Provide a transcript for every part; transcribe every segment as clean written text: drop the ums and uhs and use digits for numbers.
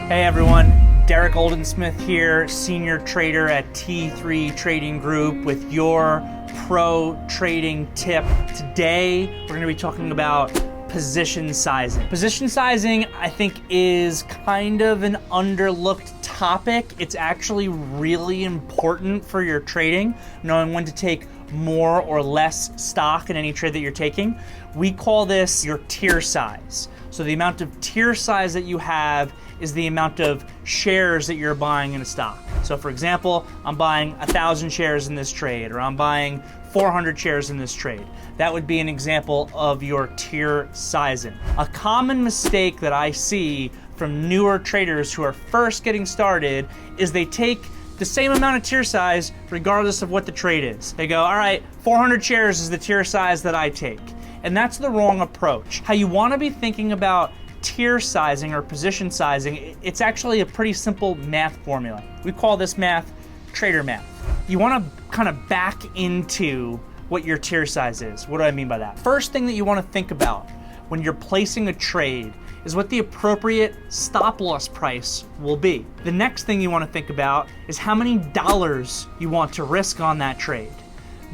Hey everyone, Derrick Oldensmith here, senior trader at T3 Trading Group with your pro trading tip. Today, we're going to be talking about position sizing. Position sizing, I think, is kind of an underlooked topic. It's actually really important for your trading, knowing when to take more or less stock in any trade that you're taking. We call this your tier size. So the amount of tier size that you have is the amount of shares that you're buying in a stock. So for example, I'm buying 1,000 shares in this trade, or I'm buying 400 shares in this trade. That would be an example of your tier sizing. A common mistake that I see from newer traders who are first getting started is they take the same amount of tier size regardless of what the trade is. They go, all right, 400 shares is the tier size that I take. And that's the wrong approach. How you want to be thinking about tier sizing or position sizing, it's actually a pretty simple math formula. We call this math trader math. You want to kind of back into what your tier size is. What do I mean by that? First thing that you want to think about when you're placing a trade is what the appropriate stop loss price will be. The next thing you want to think about is how many dollars you want to risk on that trade.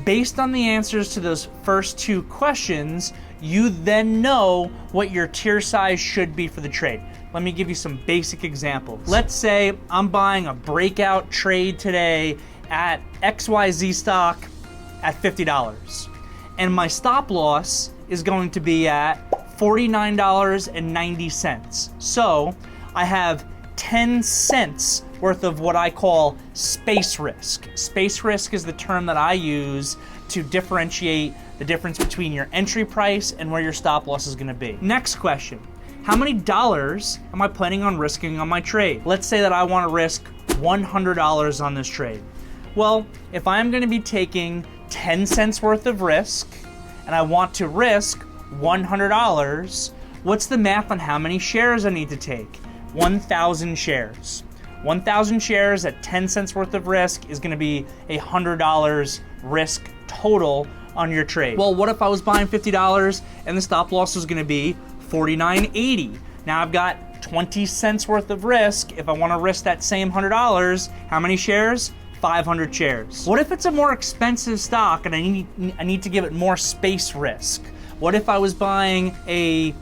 Based on the answers to those first two questions, you then know what your tier size should be for the trade. Let me give you some basic examples. Let's say I'm buying a breakout trade today at XYZ stock at $50, and my stop loss is going to be at $49.90. So I have 10 cents worth of what I call space risk. Space risk is the term that I use to differentiate the difference between your entry price and where your stop loss is going to be. Next question, how many dollars am I planning on risking on my trade? Let's say that I want to risk $100 on this trade. Well, if I'm going to be taking 10 cents worth of risk and I want to risk $100, what's the math on how many shares I need to take? 1,000 shares. 1,000 shares at 10 cents worth of risk is going to be $100 risk total on your trade. Well, what if I was buying $50 and the stop loss was going to be $49.80? Now I've got 20 cents worth of risk. If I want to risk that same $100, how many shares? 500 shares. What if it's a more expensive stock and I need to give it more space risk? What if I was buying a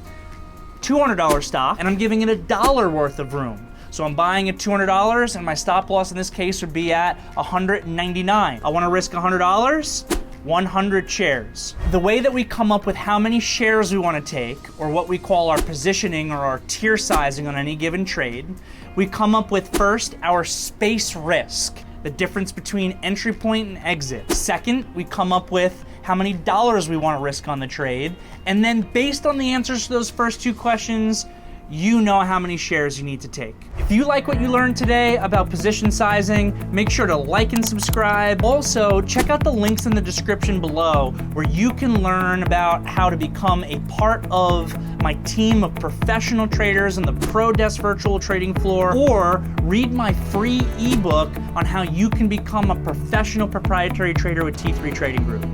$200 stock and I'm giving it $1 worth of room? So I'm buying at $200 and my stop loss in this case would be at $199. I want to risk $100, 100 shares. The way that we come up with how many shares we want to take, or what we call our positioning or our tier sizing on any given trade, we come up with first our space risk, the difference between entry point and exit. Second, we come up with how many dollars we want to risk on the trade. And then based on the answers to those first two questions, you know how many shares you need to take. If you like what you learned today about position sizing, make sure to like and subscribe. Also, check out the links in the description below where you can learn about how to become a part of my team of professional traders on the Pro Desk virtual trading floor, or read my free ebook on how you can become a professional proprietary trader with T3 Trading Group.